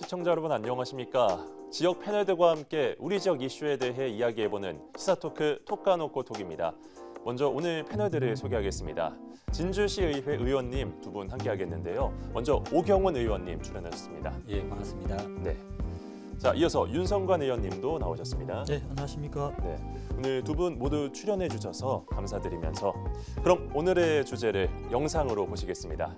시청자 여러분 안녕하십니까? 지역 패널들과 함께 우리 지역 이슈에 대해 이야기해보는 시사토크 톡까놓고 톡입니다. 먼저 오늘 패널들을 소개하겠습니다. 진주시의회 의원님 두 분 함께하겠는데요. 먼저 오경훈 의원님 출연하셨습니다. 예, 반갑습니다. 네. 자, 이어서 윤성관 의원님도 나오셨습니다. 네, 안녕하십니까? 네, 오늘 두 분 모두 출연해 주셔서 감사드리면서 그럼 오늘의 주제를 영상으로 보시겠습니다.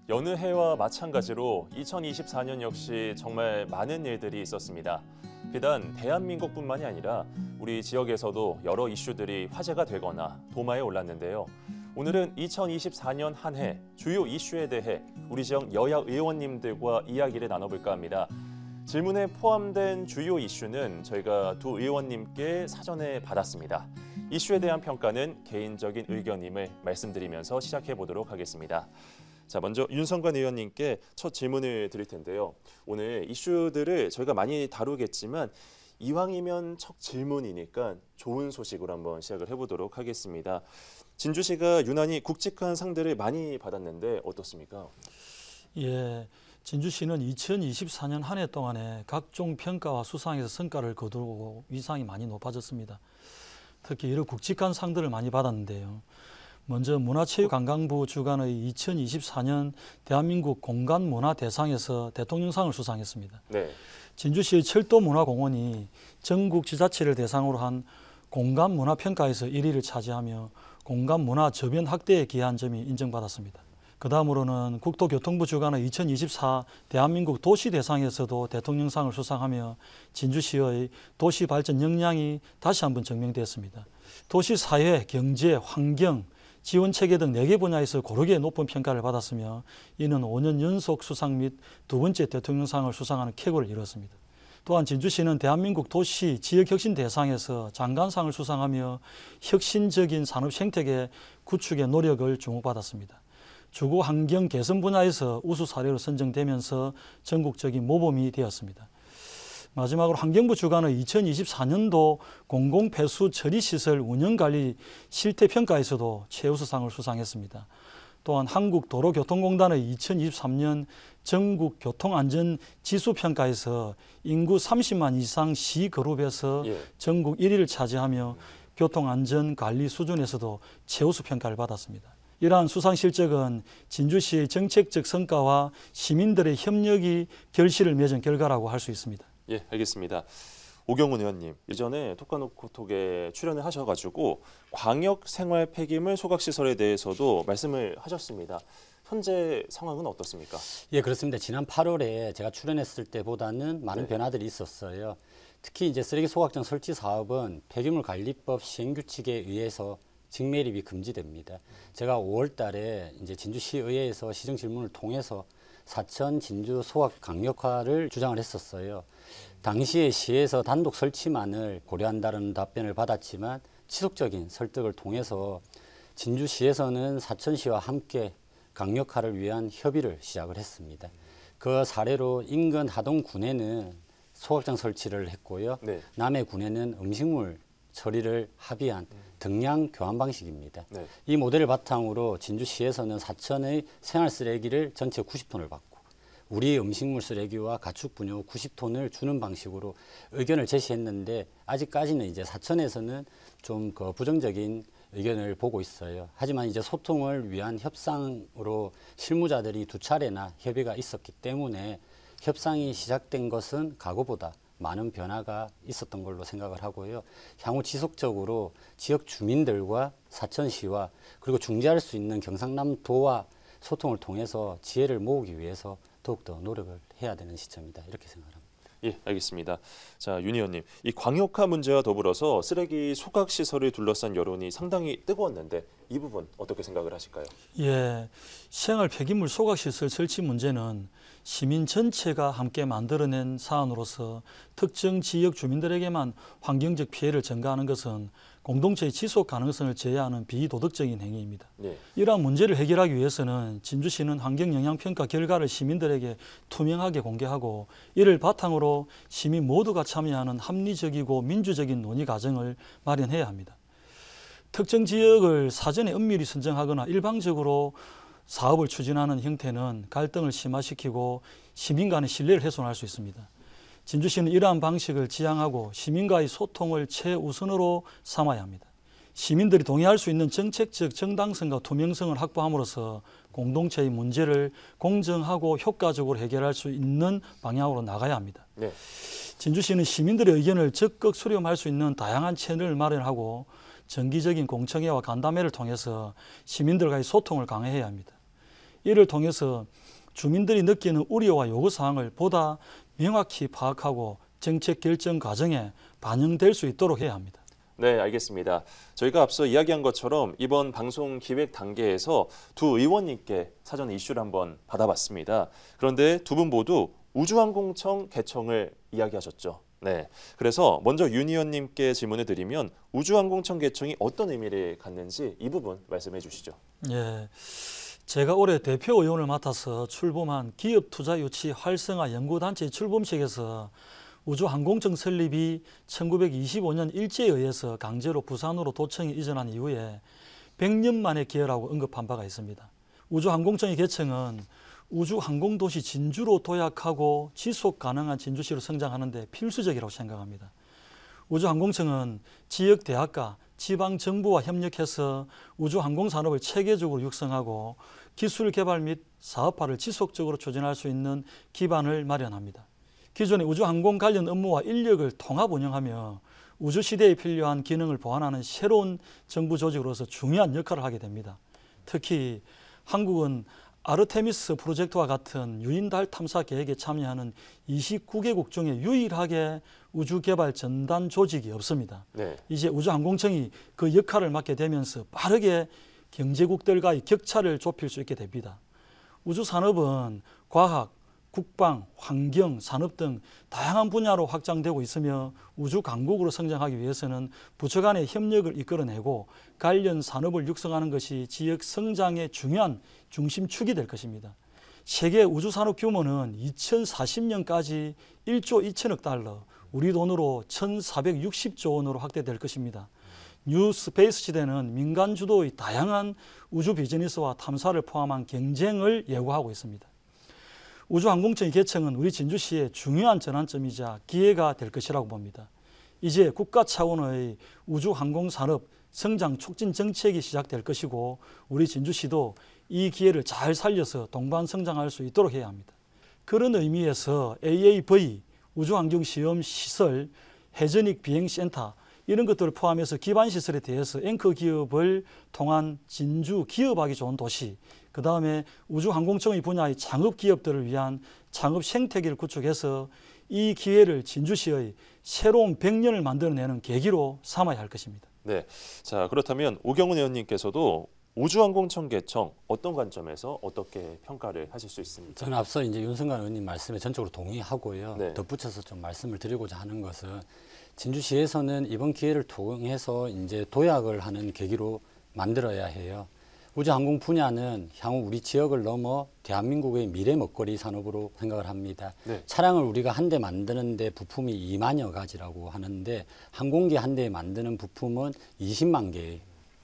여느 해와 마찬가지로 2024년 역시 정말 많은 일들이 있었습니다. 비단 대한민국뿐만이 아니라 우리 지역에서도 여러 이슈들이 화제가 되거나 도마에 올랐는데요. 오늘은 2024년 한 해 주요 이슈에 대해 우리 지역 여야 의원님들과 이야기를 나눠볼까 합니다. 질문에 포함된 주요 이슈는 저희가 두 의원님께 사전에 받았습니다. 이슈에 대한 평가는 개인적인 의견임을 말씀드리면서 시작해 보도록 하겠습니다. 자, 먼저 윤성관 의원님께 첫 질문을 드릴 텐데요. 오늘 이슈들을 저희가 많이 다루겠지만 이왕이면 첫 질문이니까 좋은 소식으로 한번 시작을 해보도록 하겠습니다. 진주시가 유난히 굵직한 상들을 많이 받았는데 어떻습니까? 예, 진주시는 2024년 한 해 동안에 각종 평가와 수상에서 성과를 거두고 위상이 많이 높아졌습니다. 특히 이런 굵직한 상들을 많이 받았는데요. 먼저 문화체육관광부 주관의 2024년 대한민국 공간문화대상에서 대통령상을 수상했습니다. 네. 진주시의 철도문화공원이 전국 지자체를 대상으로 한 공간문화평가에서 1위를 차지하며 공간문화 저변 확대에 기여한 점이 인정받았습니다. 그 다음으로는 국토교통부 주관의 2024 대한민국 도시대상에서도 대통령상을 수상하며 진주시의 도시발전 역량이 다시 한번 증명됐습니다. 도시사회, 경제, 환경, 지원체계 등 4개 분야에서 고르게 높은 평가를 받았으며 이는 5년 연속 수상 및 두 번째 대통령상을 수상하는 쾌거를 이뤘습니다. 또한 진주시는 대한민국 도시 지역혁신 대상에서 장관상을 수상하며 혁신적인 산업 생태계 구축의 노력을 주목받았습니다. 주거 환경 개선 분야에서 우수 사례로 선정되면서 전국적인 모범이 되었습니다. 마지막으로 환경부 주관의 2024년도 공공폐수 처리시설 운영관리 실태평가에서도 최우수상을 수상했습니다. 또한 한국도로교통공단의 2023년 전국 교통안전지수평가에서 인구 30만 이상 시그룹에서 전국 1위를 차지하며 교통안전관리 수준에서도 최우수 평가를 받았습니다. 이러한 수상 실적은 진주시의 정책적 성과와 시민들의 협력이 결실을 맺은 결과라고 할 수 있습니다. 예, 알겠습니다. 오경훈 의원님, 예전에 톡까놓고 톡에 출연을 하셔가지고 광역 생활 폐기물 소각시설에 대해서도 말씀을 하셨습니다. 현재 상황은 어떻습니까? 예, 그렇습니다. 지난 8월에 제가 출연했을 때보다는 많은 변화들이 있었어요. 특히 이제 쓰레기 소각장 설치 사업은 폐기물관리법 시행규칙에 의해서 직매립이 금지됩니다. 제가 5월달에 이제 진주시의회에서 시정 질문을 통해서 사천 진주 소각 강력화를 주장을 했었어요. 당시에 시에서 단독 설치만을 고려한다는 답변을 받았지만 지속적인 설득을 통해서 진주시에서는 사천시와 함께 강력화를 위한 협의를 시작을 했습니다. 그 사례로 인근 하동군에는 소각장 설치를 했고요. 네. 남해군에는 음식물 처리를 합의한 등량 교환 방식입니다. 네. 이 모델을 바탕으로 진주시에서는 사천의 생활 쓰레기를 전체 90톤을 받고 우리 음식물 쓰레기와 가축 분유 90톤을 주는 방식으로 의견을 제시했는데 아직까지는 이제 사천에서는 좀 그 부정적인 의견을 보고 있어요. 하지만 이제 소통을 위한 협상으로 실무자들이 2차례나 협의가 있었기 때문에 협상이 시작된 것은 과거보다 많은 변화가 있었던 걸로 생각을 하고요. 향후 지속적으로 지역 주민들과 사천시와 그리고 중재할 수 있는 경상남도와 소통을 통해서 지혜를 모으기 위해서 더욱더 노력을 해야 되는 시점이다 이렇게 생각합니다. 예, 알겠습니다. 자, 윤 의원님, 이 광역화 문제와 더불어서 쓰레기 소각 시설을 둘러싼 여론이 상당히 뜨거웠는데 이 부분 어떻게 생각을 하실까요? 예, 생활 폐기물 소각시설 설치 문제는 시민 전체가 함께 만들어낸 사안으로서 특정 지역 주민들에게만 환경적 피해를 전가하는 것은 공동체의 지속 가능성을 제외하는 비도덕적인 행위입니다. 네. 이러한 문제를 해결하기 위해서는 진주시는 환경영향평가 결과를 시민들에게 투명하게 공개하고 이를 바탕으로 시민 모두가 참여하는 합리적이고 민주적인 논의 과정을 마련해야 합니다. 특정 지역을 사전에 엄밀히 선정하거나 일방적으로 사업을 추진하는 형태는 갈등을 심화시키고 시민 간의 신뢰를 훼손할 수 있습니다. 진주시는 이러한 방식을 지향하고 시민과의 소통을 최우선으로 삼아야 합니다. 시민들이 동의할 수 있는 정책적 정당성과 투명성을 확보함으로써 공동체의 문제를 공정하고 효과적으로 해결할 수 있는 방향으로 나가야 합니다. 네. 진주시는 시민들의 의견을 적극 수렴할 수 있는 다양한 채널을 마련하고 정기적인 공청회와 간담회를 통해서 시민들과의 소통을 강화해야 합니다. 이를 통해서 주민들이 느끼는 우려와 요구사항을 보다 명확히 파악하고 정책 결정 과정에 반영될 수 있도록 해야 합니다. 네, 알겠습니다. 저희가 앞서 이야기한 것처럼 이번 방송 기획 단계에서 두 의원님께 사전 이슈를 한번 받아봤습니다. 그런데 두 분 모두 우주항공청 개청을 이야기하셨죠. 네, 그래서 먼저 윤 의원님께 질문을 드리면 우주항공청 개청이 어떤 의미를 갖는지 이 부분 말씀해 주시죠. 예, 제가 올해 대표 의원을 맡아서 출범한 기업투자유치 활성화 연구단체의 출범식에서 우주항공청 설립이 1925년 일제에 의해서 강제로 부산으로 도청이 이전한 이후에 100년 만에 기여라고 언급한 바가 있습니다. 우주항공청의 개청은 우주항공도시 진주로 도약하고 지속 가능한 진주시로 성장하는 데 필수적이라고 생각합니다. 우주항공청은 지역 대학과 지방정부와 협력해서 우주항공산업을 체계적으로 육성하고 기술 개발 및 사업화를 지속적으로 추진할 수 있는 기반을 마련합니다. 기존의 우주항공 관련 업무와 인력을 통합 운영하며 우주시대에 필요한 기능을 보완하는 새로운 정부 조직으로서 중요한 역할을 하게 됩니다. 특히 한국은 아르테미스 프로젝트와 같은 유인달 탐사 계획에 참여하는 29개국 중에 유일하게 우주개발 전단 조직이 없습니다. 네. 이제 우주항공청이 그 역할을 맡게 되면서 빠르게 경제국들과의 격차를 좁힐 수 있게 됩니다. 우주산업은 과학, 국방, 환경, 산업 등 다양한 분야로 확장되고 있으며 우주 강국으로 성장하기 위해서는 부처 간의 협력을 이끌어내고 관련 산업을 육성하는 것이 지역 성장의 중요한 중심축이 될 것입니다. 세계 우주산업 규모는 2040년까지 1조 2천억 달러, 우리 돈으로 1,460조 원으로 확대될 것입니다. 뉴 스페이스 시대는 민간 주도의 다양한 우주 비즈니스와 탐사를 포함한 경쟁을 예고하고 있습니다. 우주항공청의 개청은 우리 진주시의 중요한 전환점이자 기회가 될 것이라고 봅니다. 이제 국가 차원의 우주항공산업 성장 촉진 정책이 시작될 것이고 우리 진주시도 이 기회를 잘 살려서 동반성장할 수 있도록 해야 합니다. 그런 의미에서 AAV, 우주환경시험시설, 해전익 비행센터 이런 것들을 포함해서 기반시설에 대해서 앵커 기업을 통한 진주 기업하기 좋은 도시, 그 다음에 우주항공청의 분야의 창업 기업들을 위한 창업 생태계를 구축해서 이 기회를 진주시의 새로운 100년을 만들어내는 계기로 삼아야 할 것입니다. 네, 자 그렇다면 오경훈 의원님께서도 우주항공청 개청 어떤 관점에서 어떻게 평가를 하실 수 있습니까? 저는 앞서 이제 윤성관 의원님 말씀에 전적으로 동의하고요. 네. 덧붙여서 좀 말씀을 드리고자 하는 것은 진주시에서는 이번 기회를 통해서 이제 도약을 하는 계기로 만들어야 해요. 우주항공 분야는 향후 우리 지역을 넘어 대한민국의 미래 먹거리 산업으로 생각을 합니다. 네. 차량을 우리가 한 대 만드는데 부품이 2만여 가지라고 하는데 항공기 한 대 만드는 부품은 20만 개의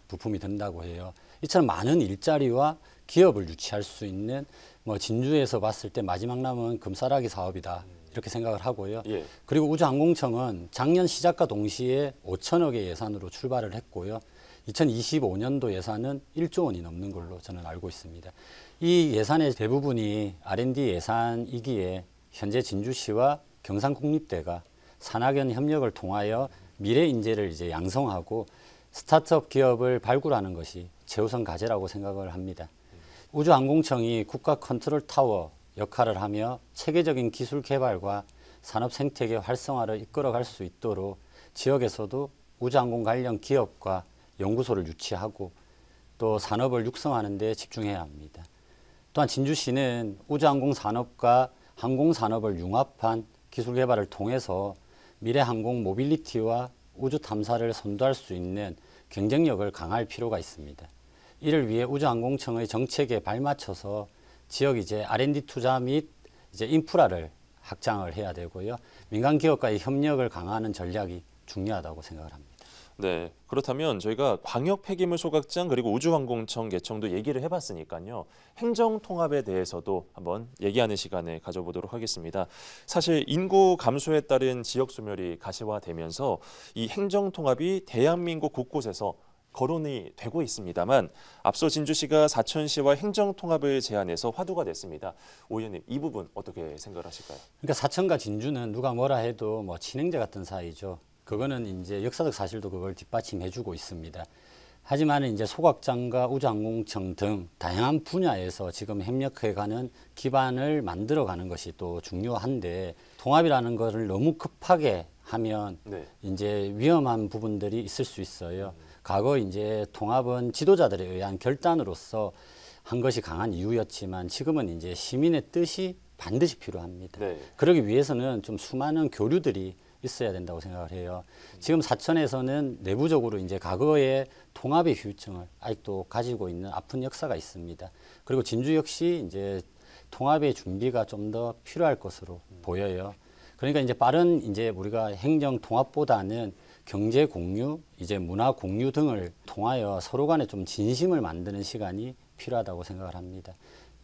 부품이 든다고 해요. 이처럼 많은 일자리와 기업을 유치할 수 있는 뭐 진주에서 봤을 때 마지막 남은 금싸라기 사업이다. 이렇게 생각을 하고요. 예. 그리고 우주항공청은 작년 시작과 동시에 5천억의 예산으로 출발을 했고요. 2025년도 예산은 1조 원이 넘는 걸로 저는 알고 있습니다. 이 예산의 대부분이 R&D 예산이기에 현재 진주시와 경상국립대가 산학연 협력을 통하여 미래 인재를 이제 양성하고 스타트업 기업을 발굴하는 것이 최우선 과제라고 생각을 합니다. 우주항공청이 국가 컨트롤 타워 역할을 하며 체계적인 기술 개발과 산업 생태계 활성화를 이끌어갈 수 있도록 지역에서도 우주항공 관련 기업과 연구소를 유치하고 또 산업을 육성하는 데 집중해야 합니다. 또한 진주시는 우주항공 산업과 항공산업을 융합한 기술 개발을 통해서 미래 항공 모빌리티와 우주 탐사를 선도할 수 있는 경쟁력을 강화할 필요가 있습니다. 이를 위해 우주항공청의 정책에 발맞춰서 지역 R&D 투자 및 인프라를 확장을 해야 되고요. 민간 기업과의 협력을 강화하는 전략이 중요하다고 생각을 합니다. 네, 그렇다면 저희가 광역 폐기물 소각장 그리고 우주항공청 개청도 얘기를 해봤으니까요. 행정통합에 대해서도 한번 얘기하는 시간을 가져보도록 하겠습니다. 사실 인구 감소에 따른 지역 소멸이 가시화되면서 이 행정통합이 대한민국 곳곳에서 거론이 되고 있습니다만 앞서 진주시가 사천시와 행정통합을 제안해서 화두가 됐습니다. 오 의원님, 이 부분 어떻게 생각하실까요? 그러니까 사천과 진주는 누가 뭐라 해도 뭐 친형제 같은 사이죠. 그거는 이제 역사적 사실도 그걸 뒷받침해주고 있습니다. 하지만 이제 소각장과 우주항공청 등 다양한 분야에서 지금 협력해가는 기반을 만들어가는 것이 또 중요한데 통합이라는 것을 너무 급하게 하면 네. 이제 위험한 부분들이 있을 수 있어요. 과거 이제 통합은 지도자들에 의한 결단으로서 한 것이 강한 이유였지만 지금은 이제 시민의 뜻이 반드시 필요합니다. 네. 그러기 위해서는 좀 수많은 교류들이 있어야 된다고 생각을 해요. 지금 사천에서는 내부적으로 이제 과거의 통합의 후유증을 아직도 가지고 있는 아픈 역사가 있습니다. 그리고 진주 역시 이제 통합의 준비가 좀 더 필요할 것으로 보여요. 그러니까 이제 빠른 이제 우리가 행정 통합보다는 경제 공유, 이제 문화 공유 등을 통하여 서로 간에 좀 진심을 만드는 시간이 필요하다고 생각을 합니다.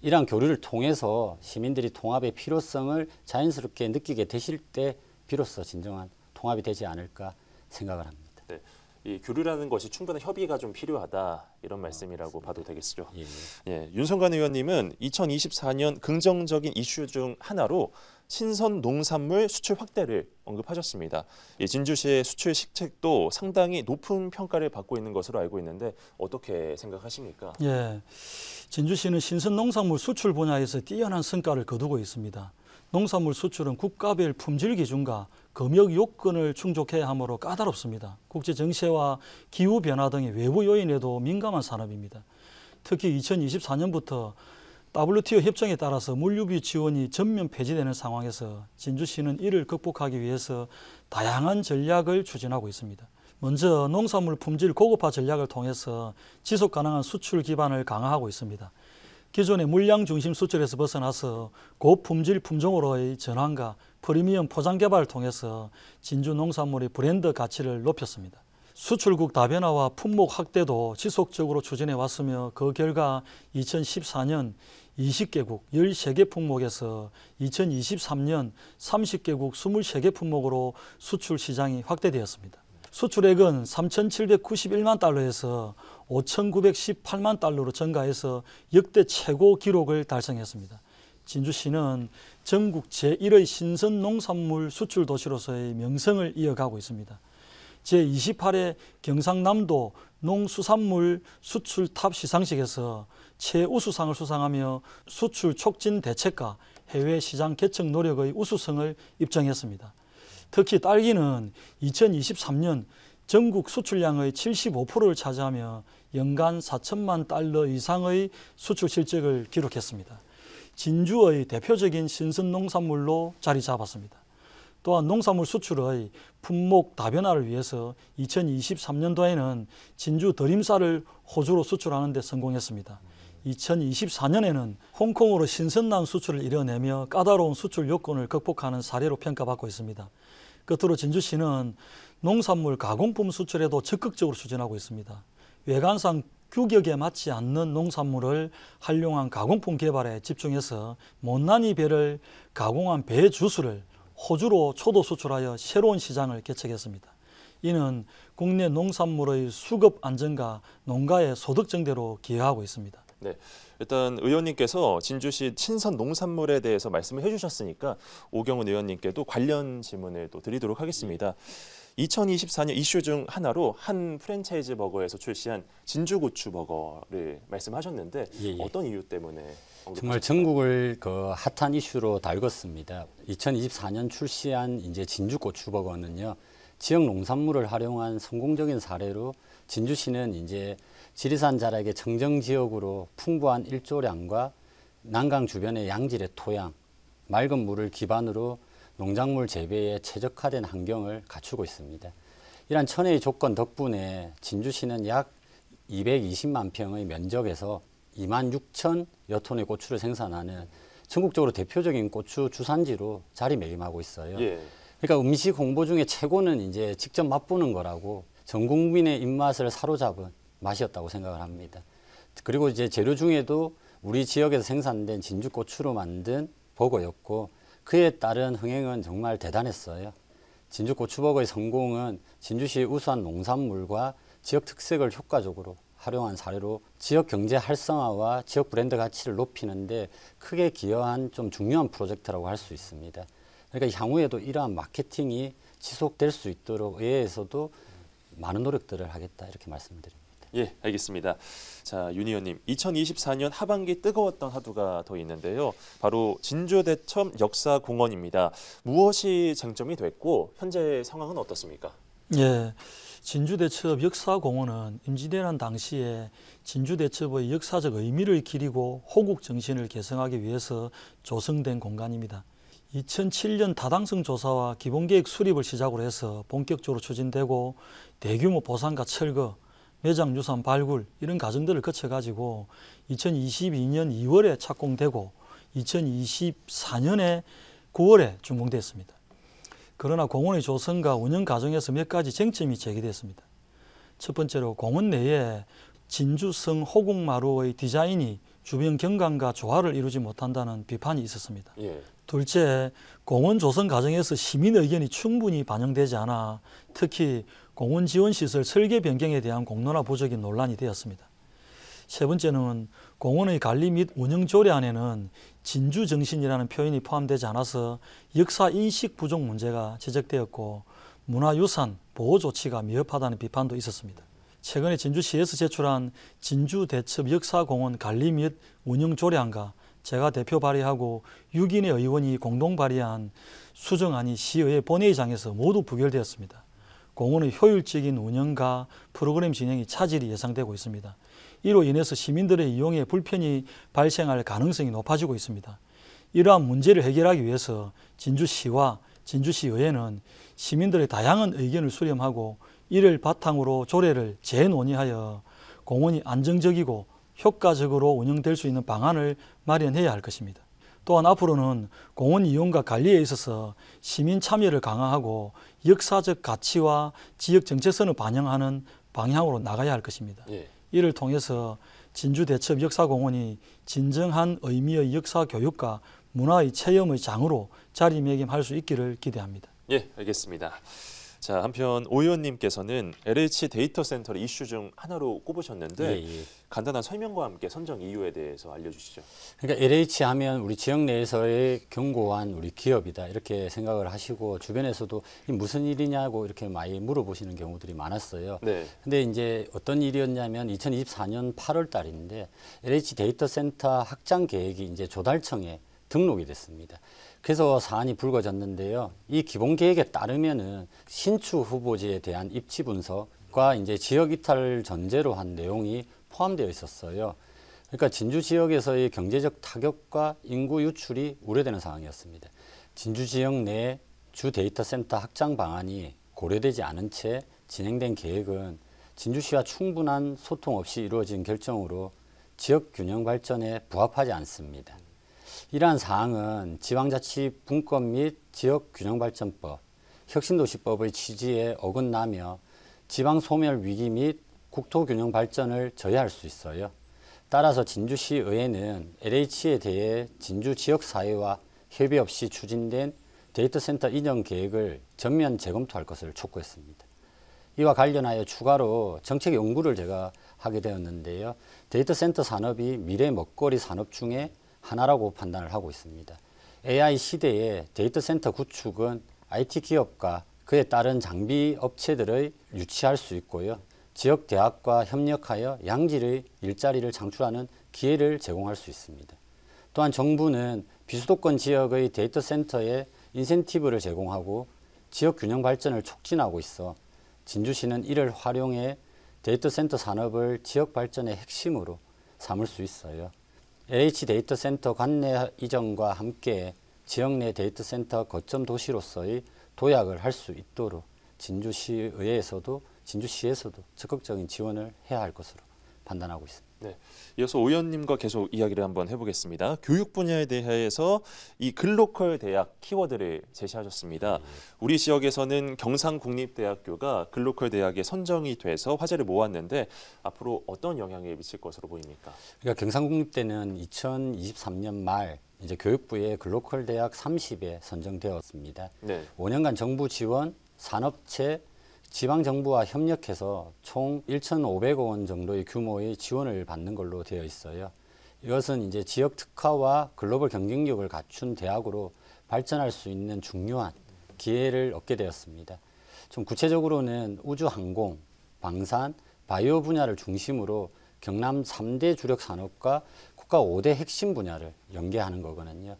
이러한 교류를 통해서 시민들이 통합의 필요성을 자연스럽게 느끼게 되실 때 비로소 진정한 통합이 되지 않을까 생각을 합니다. 네, 이 교류라는 것이 충분한 협의가 좀 필요하다 이런 말씀이라고 봐도 되겠죠. 예. 예, 윤성관 의원님은 2024년 긍정적인 이슈 중 하나로 신선 농산물 수출 확대를 언급하셨습니다. 이 진주시의 수출 실책도 상당히 높은 평가를 받고 있는 것으로 알고 있는데 어떻게 생각하십니까? 예, 진주시는 신선 농산물 수출 분야에서 뛰어난 성과를 거두고 있습니다. 농산물 수출은 국가별 품질 기준과 검역 요건을 충족해야 하므로 까다롭습니다. 국제 정세와 기후 변화 등의 외부 요인에도 민감한 산업입니다. 특히 2024년부터 WTO 협정에 따라서 물류비 지원이 전면 폐지되는 상황에서 진주시는 이를 극복하기 위해서 다양한 전략을 추진하고 있습니다. 먼저 농산물 품질 고급화 전략을 통해서 지속 가능한 수출 기반을 강화하고 있습니다. 기존의 물량 중심 수출에서 벗어나서 고품질 품종으로의 전환과 프리미엄 포장 개발을 통해서 진주 농산물의 브랜드 가치를 높였습니다. 수출국 다변화와 품목 확대도 지속적으로 추진해 왔으며 그 결과 2014년 20개국 13개 품목에서 2023년 30개국 23개 품목으로 수출 시장이 확대되었습니다. 수출액은 3,791만 달러에서 5,918만 달러로 증가해서 역대 최고 기록을 달성했습니다. 진주시는 전국 제1의 신선 농산물 수출 도시로서의 명성을 이어가고 있습니다. 제28회 경상남도 농수산물 수출 탑 시상식에서 최우수상을 수상하며 수출 촉진 대책과 해외 시장 개척 노력의 우수성을 입증했습니다. 특히 딸기는 2023년 전국 수출량의 75%를 차지하며 연간 4천만 달러 이상의 수출 실적을 기록했습니다. 진주의 대표적인 신선 농산물로 자리 잡았습니다. 또한 농산물 수출의 품목 다변화를 위해서 2023년도에는 진주 더림쌀을 호주로 수출하는 데 성공했습니다. 2024년에는 홍콩으로 신선남 수출을 이뤄내며 까다로운 수출 요건을 극복하는 사례로 평가받고 있습니다. 끝으로 진주시는 농산물 가공품 수출에도 적극적으로 추진하고 있습니다. 외관상 규격에 맞지 않는 농산물을 활용한 가공품 개발에 집중해서 못난이 배를 가공한 배 주스를 호주로 초도 수출하여 새로운 시장을 개척했습니다. 이는 국내 농산물의 수급 안정과 농가의 소득 증대로 기여하고 있습니다. 네, 일단 의원님께서 진주시 친선 농산물에 대해서 말씀을 해주셨으니까 오경훈 의원님께도 관련 질문을 또 드리도록 하겠습니다. 2024년 이슈 중 하나로 한 프랜차이즈 버거에서 출시한 진주고추 버거를 말씀하셨는데 예. 어떤 이유 때문에 정말 언급하셨을까요? 전국을 그 핫한 이슈로 달궜습니다. 2024년 출시한 이제 진주고추버거는요, 지역 농산물을 활용한 성공적인 사례로 진주시는 이제 지리산 자락의 청정 지역으로 풍부한 일조량과 난강 주변의 양질의 토양, 맑은 물을 기반으로 농작물 재배에 최적화된 환경을 갖추고 있습니다. 이러한 천혜의 조건 덕분에 진주시는 약 220만 평의 면적에서 2만 6천여 톤의 고추를 생산하는 전국적으로 대표적인 고추 주산지로 자리매김하고 있어요. 예. 그러니까 음식 홍보 중에 최고는 이제 직접 맛보는 거라고 전 국민의 입맛을 사로잡은 맛이었다고 생각을 합니다. 그리고 이제 재료 중에도 우리 지역에서 생산된 진주고추로 만든 버거였고 그에 따른 흥행은 정말 대단했어요. 진주고추버거의 성공은 진주시의 우수한 농산물과 지역 특색을 효과적으로 활용한 사례로 지역 경제 활성화와 지역 브랜드 가치를 높이는데 크게 기여한 좀 중요한 프로젝트라고 할 수 있습니다. 그러니까 향후에도 이러한 마케팅이 지속될 수 있도록 의회에서도 많은 노력들을 하겠다 이렇게 말씀드립니다. 예, 알겠습니다. 자, 윤 의원님, 2024년 하반기 뜨거웠던 화두가 더 있는데요. 바로 진주대첩 역사공원입니다. 무엇이 쟁점이 됐고 현재 상황은 어떻습니까? 예, 진주대첩 역사공원은 임진왜란 당시에 진주대첩의 역사적 의미를 기리고 호국 정신을 계승하기 위해서 조성된 공간입니다. 2007년 타당성 조사와 기본계획 수립을 시작으로 해서 본격적으로 추진되고 대규모 보상과 철거, 매장 유산 발굴 이런 과정들을 거쳐가지고 2022년 2월에 착공되고 2024년에 9월에 준공됐습니다. 그러나 공원의 조성과 운영 과정에서 몇 가지 쟁점이 제기됐습니다. 첫 번째로 공원 내에 진주성 호국마루의 디자인이 주변 경관과 조화를 이루지 못한다는 비판이 있었습니다. 예. 둘째, 공원 조성 과정에서 시민 의견이 충분히 반영되지 않아 특히 공원 지원 시설 설계 변경에 대한 공론화 부족이 논란이 되었습니다. 세 번째는 공원의 관리 및 운영 조례안에는 진주 정신이라는 표현이 포함되지 않아서 역사 인식 부족 문제가 지적되었고 문화유산 보호 조치가 미흡하다는 비판도 있었습니다. 최근에 진주시에서 제출한 진주대첩 역사공원 관리 및 운영 조례안과 제가 대표 발의하고 6인의 의원이 공동 발의한 수정안이 시의회 본회의장에서 모두 부결되었습니다. 공원의 효율적인 운영과 프로그램 진행이 차질이 예상되고 있습니다. 이로 인해서 시민들의 이용에 불편이 발생할 가능성이 높아지고 있습니다. 이러한 문제를 해결하기 위해서 진주시와 진주시의회는 시민들의 다양한 의견을 수렴하고 이를 바탕으로 조례를 재논의하여 공원이 안정적이고 효과적으로 운영될 수 있는 방안을 마련해야 할 것입니다. 또한 앞으로는 공원 이용과 관리에 있어서 시민 참여를 강화하고 역사적 가치와 지역 정체성을 반영하는 방향으로 나가야 할 것입니다. 예. 이를 통해서 진주대첩 역사공원이 진정한 의미의 역사 교육과 문화의 체험의 장으로 자리매김할 수 있기를 기대합니다. 예, 알겠습니다. 자, 한편 오 의원님께서는 LH 데이터 센터를 이슈 중 하나로 꼽으셨는데 예. 간단한 설명과 함께 선정 이유에 대해서 알려주시죠. 그러니까 LH 하면 우리 지역 내에서의 견고한 우리 기업이다 이렇게 생각을 하시고 주변에서도 이 무슨 일이냐고 이렇게 많이 물어보시는 경우들이 많았어요. 네. 근데 이제 어떤 일이었냐면 2024년 8월 달인데 LH 데이터 센터 확장 계획이 이제 조달청에 등록이 됐습니다. 그래서 사안이 불거졌는데요. 이 기본 계획에 따르면은 신축 후보지에 대한 입지 분석과 이제 지역 이탈을 전제로 한 내용이 포함되어 있었어요. 그러니까 진주 지역에서의 경제적 타격과 인구 유출이 우려되는 상황이었습니다. 진주 지역 내 주 데이터 센터 확장 방안이 고려되지 않은 채 진행된 계획은 진주시와 충분한 소통 없이 이루어진 결정으로 지역 균형 발전에 부합하지 않습니다. 이러한 사항은 지방자치분권 및 지역균형발전법, 혁신도시법의 취지에 어긋나며 지방소멸 위기 및 국토균형 발전을 저해할 수 있어요. 따라서 진주시 의회는 LH에 대해 진주 지역사회와 협의 없이 추진된 데이터센터 이전 계획을 전면 재검토할 것을 촉구했습니다. 이와 관련하여 추가로 정책 연구를 제가 하게 되었는데요. 데이터 센터 산업이 미래 먹거리 산업 중에 하나라고 판단을 하고 있습니다. AI 시대에 데이터 센터 구축은 IT 기업과 그에 따른 장비 업체들의 유치할 수 있고요. 지역 대학과 협력하여 양질의 일자리를 창출하는 기회를 제공할 수 있습니다. 또한 정부는 비수도권 지역의 데이터 센터에 인센티브를 제공하고 지역 균형 발전을 촉진하고 있어 진주시는 이를 활용해 데이터 센터 산업을 지역 발전의 핵심으로 삼을 수 있어요. LH 데이터 센터 관내 이전과 함께 지역 내 데이터 센터 거점 도시로서의 도약을 할 수 있도록 진주시의회에서도 진주시에서도 적극적인 지원을 해야 할 것으로 판단하고 있습니다. 네, 이어서 오 의원님과 계속 이야기를 한번 해보겠습니다. 교육 분야에 대해서 이 글로컬 대학 키워드를 제시하셨습니다. 우리 지역에서는 경상국립대학교가 글로컬 대학에 선정이 돼서 화제를 모았는데 앞으로 어떤 영향을 미칠 것으로 보입니까? 그러니까 경상국립대는 2023년 말 이제 교육부에 글로컬 대학 30에 선정되었습니다. 네. 5년간 정부 지원, 산업체, 지방정부와 협력해서 총 1,500억 원 정도의 규모의 지원을 받는 걸로 되어 있어요. 이것은 이제 지역 특화와 글로벌 경쟁력을 갖춘 대학으로 발전할 수 있는 중요한 기회를 얻게 되었습니다. 좀 구체적으로는 우주항공, 방산, 바이오 분야를 중심으로 경남 3대 주력 산업과 국가 5대 핵심 분야를 연계하는 거거든요.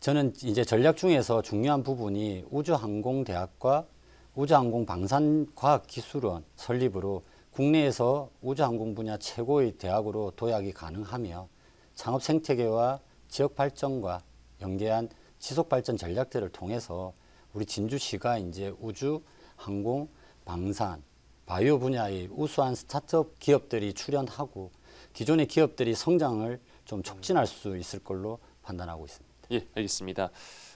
저는 이제 전략 중에서 중요한 부분이 우주항공대학과 우주항공 방산과학기술원 설립으로 국내에서 우주항공 분야 최고의 대학으로 도약이 가능하며 창업 생태계와 지역 발전과 연계한 지속 발전 전략들을 통해서 우리 진주시가 이제 우주, 항공, 방산, 바이오 분야의 우수한 스타트업 기업들이 출연하고 기존의 기업들이 성장을 좀 촉진할 수 있을 걸로 판단하고 있습니다. 예, 알겠습니다.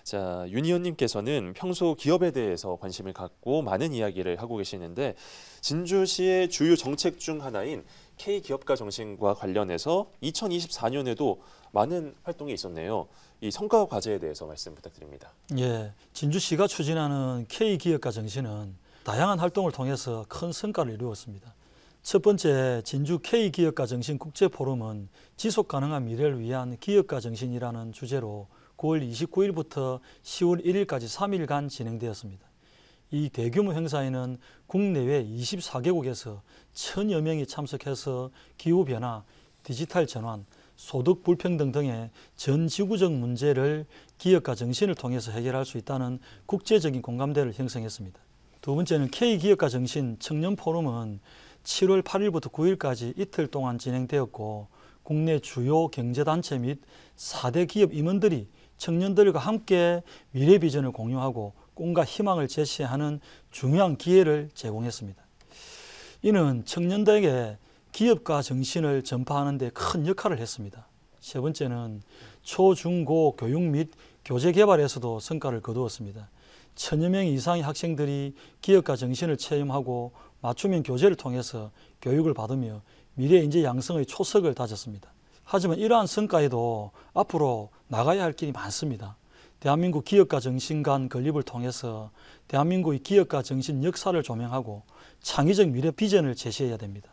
자, 윤 의원님께서는 평소 기업에 대해서 관심을 갖고 많은 이야기를 하고 계시는데 진주시의 주요 정책 중 하나인 K기업가 정신과 관련해서 2024년에도 많은 활동이 있었네요. 이 성과 과제에 대해서 말씀 부탁드립니다. 예, 진주시가 추진하는 K기업가 정신은 다양한 활동을 통해서 큰 성과를 이루었습니다. 첫 번째 진주 K기업가 정신 국제포럼은 지속 가능한 미래를 위한 기업가 정신이라는 주제로 9월 29일부터 10월 1일까지 3일간 진행되었습니다. 이 대규모 행사에는 국내외 24개국에서 1000여 명이 참석해서 기후변화, 디지털 전환, 소득 불평등 등의 전 지구적 문제를 기업가 정신을 통해서 해결할 수 있다는 국제적인 공감대를 형성했습니다. 두 번째는 K기업가 정신 청년 포럼은 7월 8일부터 9일까지 이틀 동안 진행되었고 국내 주요 경제단체 및 4대 기업 임원들이 청년들과 함께 미래 비전을 공유하고 꿈과 희망을 제시하는 중요한 기회를 제공했습니다. 이는 청년들에게 기업가 정신을 전파하는 데 큰 역할을 했습니다. 세 번째는 초, 중, 고 교육 및 교재 개발에서도 성과를 거두었습니다. 1000여 명 이상의 학생들이 기업가 정신을 체험하고 맞춤형 교재를 통해서 교육을 받으며 미래 인재 양성의 초석을 다졌습니다. 하지만 이러한 성과에도 앞으로 나가야 할 길이 많습니다. 대한민국 기업가 정신 간 건립을 통해서 대한민국의 기업가 정신 역사를 조명하고 창의적 미래 비전을 제시해야 됩니다.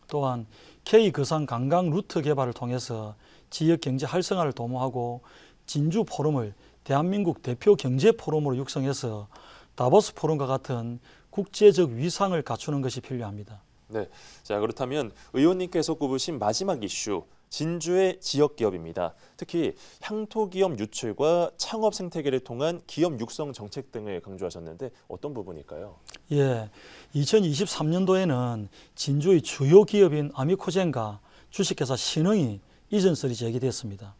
또한 K거상 관광 루트 개발을 통해서 지역 경제 활성화를 도모하고 진주 포럼을 대한민국 대표 경제 포럼으로 육성해서 다보스 포럼과 같은 국제적 위상을 갖추는 것이 필요합니다. 네, 자 그렇다면 의원님께서 꼽으신 마지막 이슈 진주의 지역 기업입니다. 특히 향토 기업 유출과 창업 생태계를 통한 기업 육성 정책 등을 강조하셨는데 어떤 부분일까요? 예, 2023년도에는 진주의 주요 기업인 아미코젠과 주식회사 신흥이 이전설이 제기됐습니다.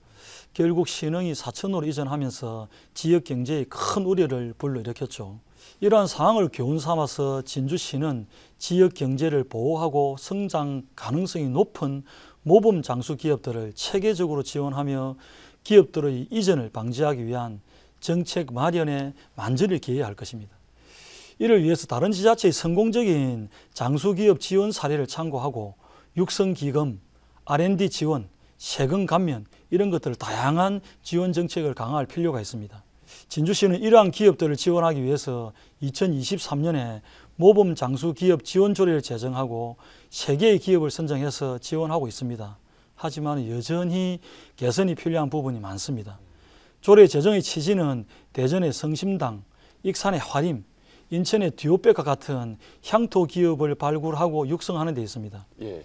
결국 신흥이 사천으로 이전하면서 지역 경제에 큰 우려를 불러일으켰죠. 이러한 상황을 교훈 삼아서 진주시는 지역 경제를 보호하고 성장 가능성이 높은 모범 장수 기업들을 체계적으로 지원하며 기업들의 이전을 방지하기 위한 정책 마련에 만전을 기해야 할 것입니다. 이를 위해서 다른 지자체의 성공적인 장수기업 지원 사례를 참고하고 육성기금, R&D 지원, 세금 감면 이런 것들을 다양한 지원 정책을 강화할 필요가 있습니다. 진주시는 이러한 기업들을 지원하기 위해서 2023년에 모범 장수 기업 지원 조례를 제정하고 3개의 기업을 선정해서 지원하고 있습니다. 하지만 여전히 개선이 필요한 부분이 많습니다. 조례 제정의 취지는 대전의 성심당, 익산의 화림, 인천의 듀오백과 같은 향토 기업을 발굴하고 육성하는 데 있습니다. 예.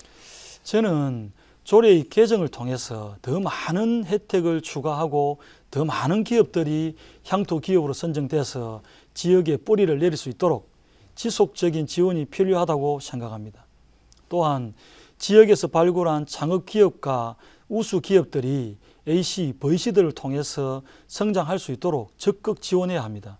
저는 조례의 개정을 통해서 더 많은 혜택을 추가하고 더 많은 기업들이 향토 기업으로 선정돼서 지역에 뿌리를 내릴 수 있도록 지속적인 지원이 필요하다고 생각합니다. 또한 지역에서 발굴한 창업 기업과 우수 기업들이 AC, VC들을 통해서 성장할 수 있도록 적극 지원해야 합니다.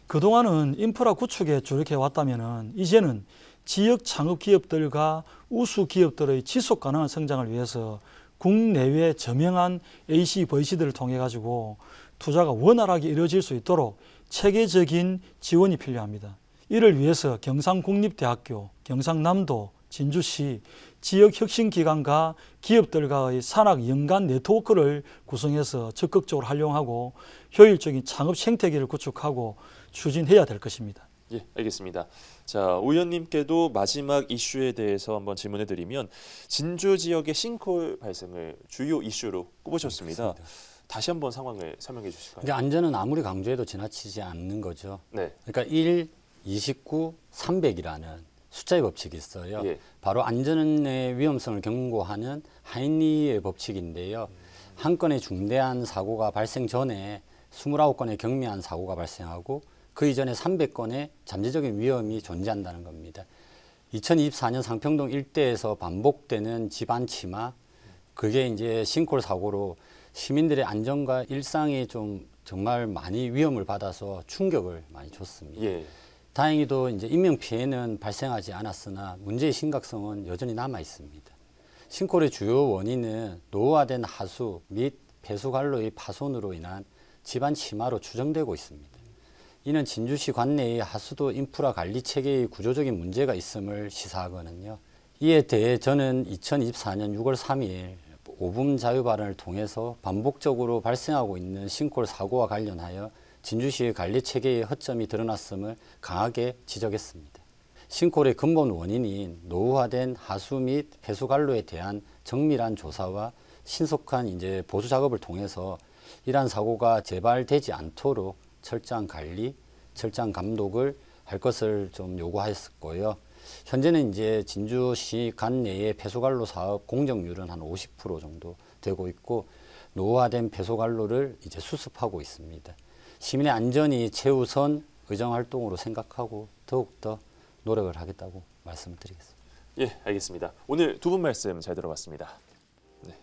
그동안은 인프라 구축에 주력해 왔다면 이제는 지역 창업 기업들과 우수 기업들의 지속 가능한 성장을 위해서 국내외 저명한 AC, VC들을 통해 가지고 투자가 원활하게 이루어질 수 있도록 체계적인 지원이 필요합니다. 이를 위해서 경상국립대학교, 경상남도, 진주시 지역혁신기관과 기업들과의 산학 연관 네트워크를 구성해서 적극적으로 활용하고 효율적인 창업 생태계를 구축하고 추진해야 될 것입니다. 예, 알겠습니다. 자, 오 의원님께도 마지막 이슈에 대해서 한번 질문해 드리면 진주 지역의 싱크홀 발생을 주요 이슈로 꼽으셨습니다. 다시 한번 상황을 설명해 주실까요? 이제 안전은 아무리 강조해도 지나치지 않는 거죠. 네. 그러니까 1, 29, 300이라는 숫자의 법칙이 있어요. 예. 바로 안전의 위험성을 경고하는 하인리의 법칙인데요. 한 건의 중대한 사고가 발생 전에 29건의 경미한 사고가 발생하고 그 이전에 300건의 잠재적인 위험이 존재한다는 겁니다. 2024년 상평동 일대에서 반복되는 집안 침하, 그게 이제 싱크홀 사고로 시민들의 안전과 일상에 좀 정말 많이 위험을 받아서 충격을 많이 줬습니다. 예. 다행히도 이제 인명 피해는 발생하지 않았으나 문제의 심각성은 여전히 남아 있습니다. 싱크홀의 주요 원인은 노후화된 하수 및 배수관로의 파손으로 인한 집안 침하로 추정되고 있습니다. 이는 진주시 관내의 하수도 인프라 관리 체계의 구조적인 문제가 있음을 시사하거든요. 이에 대해 저는 2024년 6월 3일 5분 자유 발언을 통해서 반복적으로 발생하고 있는 싱크홀 사고와 관련하여 진주시의 관리 체계의 허점이 드러났음을 강하게 지적했습니다. 싱크홀의 근본 원인인 노후화된 하수 및 배수관로에 대한 정밀한 조사와 신속한 이제 보수 작업을 통해서 이러한 사고가 재발되지 않도록 철저한 관리, 철저한 감독을 할 것을 좀 요구하였고요. 현재는 이제 진주시 관내의 배수관로 사업 공정률은 한 50% 정도 되고 있고 노후화된 배수관로를 이제 수습하고 있습니다. 시민의 안전이 최우선 의정 활동으로 생각하고 더욱더 노력을 하겠다고 말씀드리겠습니다. 예, 알겠습니다. 오늘 두 분 말씀 잘 들어봤습니다. 네.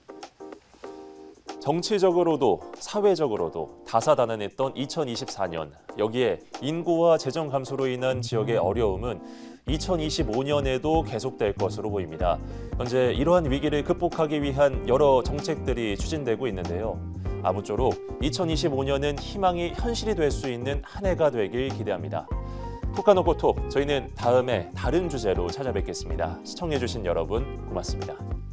정치적으로도 사회적으로도 다사다난했던 2024년, 여기에 인구와 재정 감소로 인한 지역의 어려움은 2025년에도 계속될 것으로 보입니다. 현재 이러한 위기를 극복하기 위한 여러 정책들이 추진되고 있는데요. 아무쪼록 2025년은 희망이 현실이 될 수 있는 한 해가 되길 기대합니다. 톡카노코톡, 저희는 다음에 다른 주제로 찾아뵙겠습니다. 시청해주신 여러분 고맙습니다.